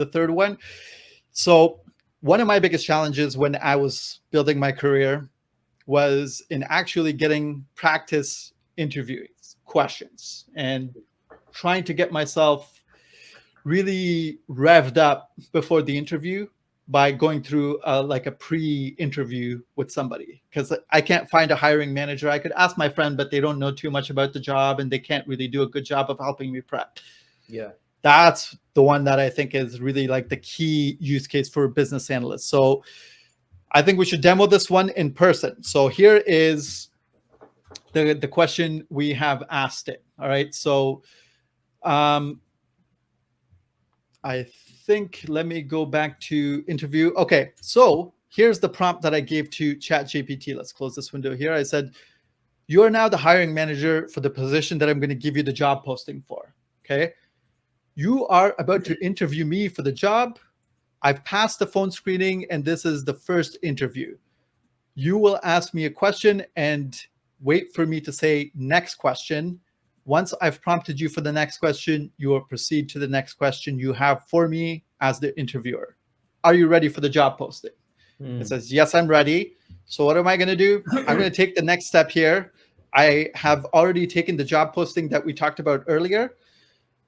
the third one. So one of my biggest challenges when I was building my career was in actually getting practice interviewing questions and trying to get myself really revved up before the interview by going through like a pre-interview with somebody, because I can't find a hiring manager. I could ask my friend, but they don't know too much about the job and they can't really do a good job of helping me prep. Yeah. That's the one that I think is really like the key use case for a business analyst. So I think we should demo this one in person. So here is the question we have asked it. All right. So I think, let me go back to interview. Okay, so here's the prompt that I gave to ChatGPT. Let's close this window here. I said, you are now the hiring manager for the position that I'm going to give you the job posting for. Okay. You are about to interview me for the job. I've passed the phone screening and this is the first interview. You will ask me a question and wait for me to say next question. Once I've prompted you for the next question, you will proceed to the next question you have for me as the interviewer. Are you ready for the job posting? It says, yes, I'm ready. So what am I going to do? I'm going to take the next step here. I have already taken the job posting that we talked about earlier.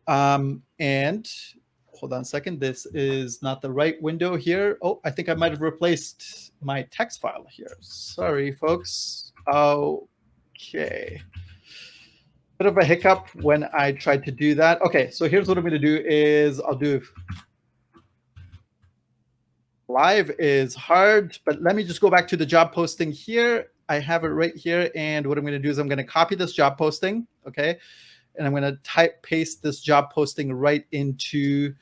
And hold on a second. This is not the right window here. Oh, I think I might have replaced my text file here. Sorry, folks. Okay. Bit of a hiccup when I tried to do that. Okay, so here's what I'm going to do is I'll do live is hard, but let me just go back to the job posting here. I have it right here. And what I'm going to do is I'm going to copy this job posting. Okay. And I'm going to paste this job posting right into,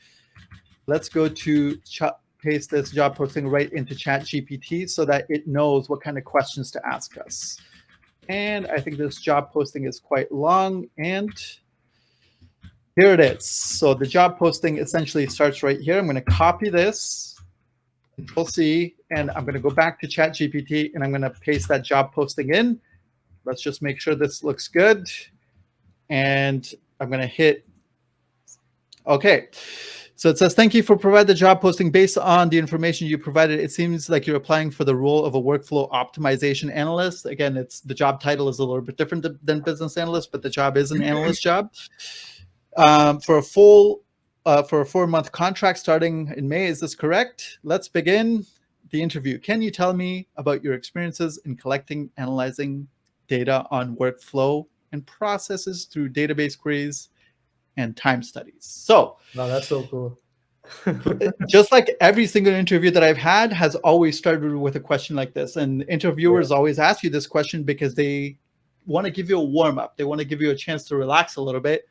let's go to paste this job posting right into ChatGPT so that it knows what kind of questions to ask us. And I think this job posting is quite long, and here it is. So the job posting essentially starts right here. I'm going to copy this, Control-C, and I'm going to go back to ChatGPT and I'm going to paste that job posting in. Let's just make sure this looks good. And I'm going to hit OK. So it says, thank you for providing the job posting. Based on the information you provided, it seems like you're applying for the role of a workflow optimization analyst. Again, the job title is a little bit different than business analyst, but the job is an analyst job. For a 4-month contract starting in May. Is this correct? Let's begin the interview. Can you tell me about your experiences in collecting, analyzing data on workflow and processes through database queries and time studies? So, wow, that's so cool. Just like every single interview that I've had has always started with a question like this. And interviewers always ask you this question because they want to give you a warm up. They want to give you a chance to relax a little bit.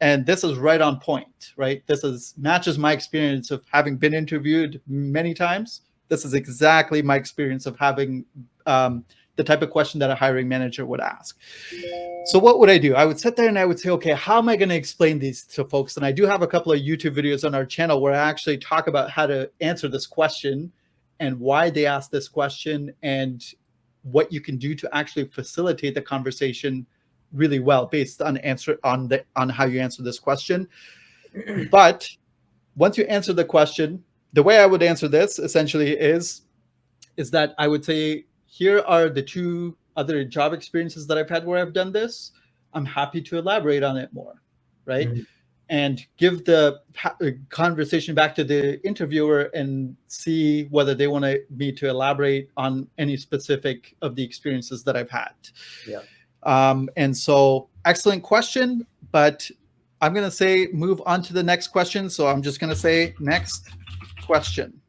And this is right on point, right? This matches my experience of having been interviewed many times. This is exactly my experience of having the type of question that a hiring manager would ask. So what would I do? I would sit there and I would say, okay, how am I going to explain these to folks? And I do have a couple of YouTube videos on our channel where I actually talk about how to answer this question and why they ask this question and what you can do to actually facilitate the conversation really well based on how you answer this question. But once you answer the question, the way I would answer this essentially is that I would say, here are the 2 other job experiences that I've had where I've done this. I'm happy to elaborate on it more, right? Mm-hmm. And give the conversation back to the interviewer and see whether they want me to elaborate on any specific of the experiences that I've had. Yeah. And so, excellent question, but I'm going to say move on to the next question. So I'm just going to say next question.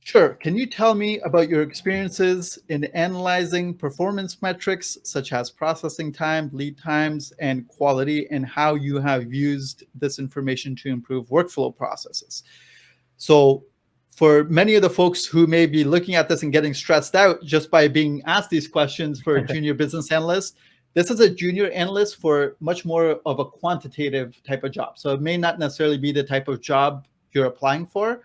Sure. Can you tell me about your experiences in analyzing performance metrics such as processing time, lead times, and quality, and how you have used this information to improve workflow processes? So for many of the folks who may be looking at this and getting stressed out just by being asked these questions for a junior business analyst, this is a junior analyst for much more of a quantitative type of job. So it may not necessarily be the type of job you're applying for.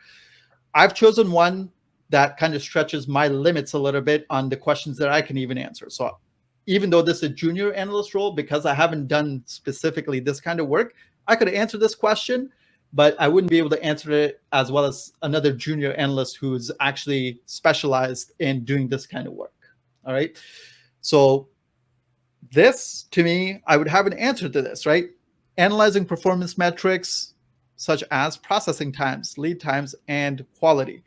I've chosen one that kind of stretches my limits a little bit on the questions that I can even answer. So even though this is a junior analyst role, because I haven't done specifically this kind of work, I could answer this question, but I wouldn't be able to answer it as well as another junior analyst who's actually specialized in doing this kind of work. All right. So this, to me, I would have an answer to this, right? Analyzing performance metrics such as processing times, lead times, and quality.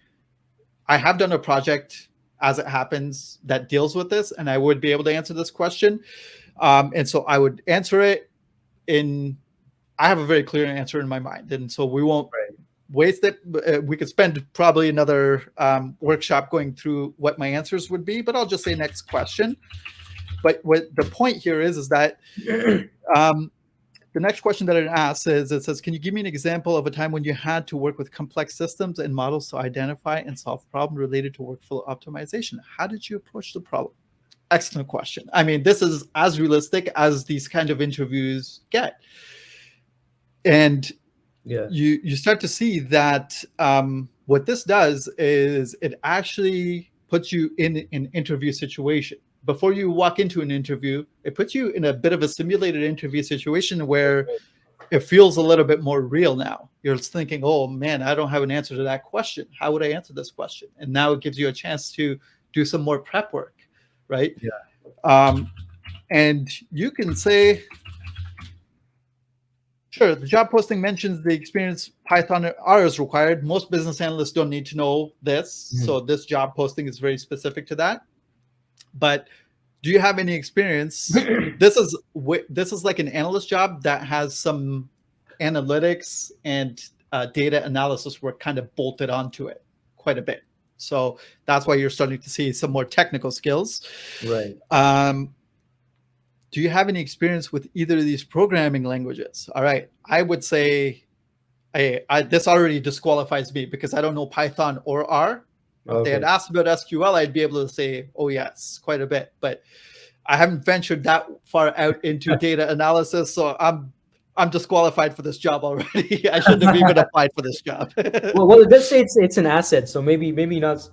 I have done a project, as it happens, that deals with this, and I would be able to answer this question. And so I would answer it in, I have a very clear answer in my mind. And so we won't waste it. We could spend probably another workshop going through what my answers would be, but I'll just say next question. But what the point here is that the next question that it asks is, it says, can you give me an example of a time when you had to work with complex systems and models to identify and solve problems related to workflow optimization? How did you approach the problem? Excellent question. I mean, this is as realistic as these kind of interviews get. And you start to see that what this does is it actually puts you in an interview situation. Before you walk into an interview, it puts you in a bit of a simulated interview situation where it feels a little bit more real now. You're thinking, oh man, I don't have an answer to that question. How would I answer this question? And now it gives you a chance to do some more prep work, right? And you can say, sure, the job posting mentions the experience Python R is required. Most business analysts don't need to know this. So this job posting is very specific to that. But do you have any experience? This is like an analyst job that has some analytics and data analysis work kind of bolted onto it quite a bit. So that's why you're starting to see some more technical skills. Right. Do you have any experience with either of these programming languages? All right. I would say this already disqualifies me because I don't know Python or R. If they had asked about SQL, I'd be able to say, oh, yes, quite a bit. But I haven't ventured that far out into data analysis. So I'm disqualified for this job already. I shouldn't have even applied for this job. well, it does say it's an asset. So maybe not.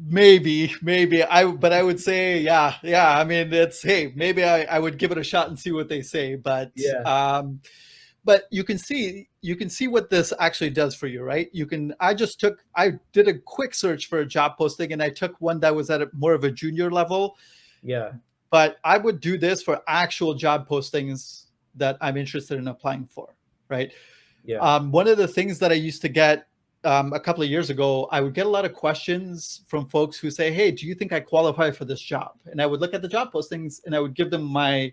Maybe. But I would say, yeah. I mean, hey, maybe I would give it a shot and see what they say. But but you can see what this actually does for you, right? I did a quick search for a job posting and I took one that was at more of a junior level. Yeah. But I would do this for actual job postings that I'm interested in applying for, right? Yeah. One of the things that I used to get a couple of years ago, I would get a lot of questions from folks who say, hey, do you think I qualify for this job? And I would look at the job postings and I would give them my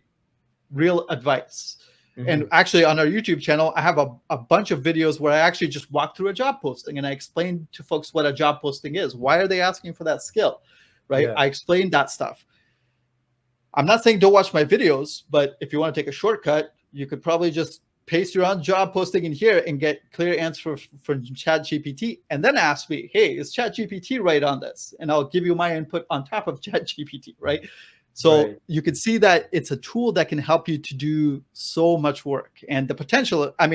real advice. And actually on our YouTube channel, I have a bunch of videos where I actually just walk through a job posting and I explain to folks what a job posting is. Why are they asking for that skill, right? I explained that stuff. I'm not saying don't watch my videos, but if you want to take a shortcut, you could probably just paste your own job posting in here and get clear answer from ChatGPT and then ask me, hey, is ChatGPT right on this? And I'll give you my input on top of ChatGPT, right? So you can see that it's a tool that can help you to do so much work. And the potential, I mean,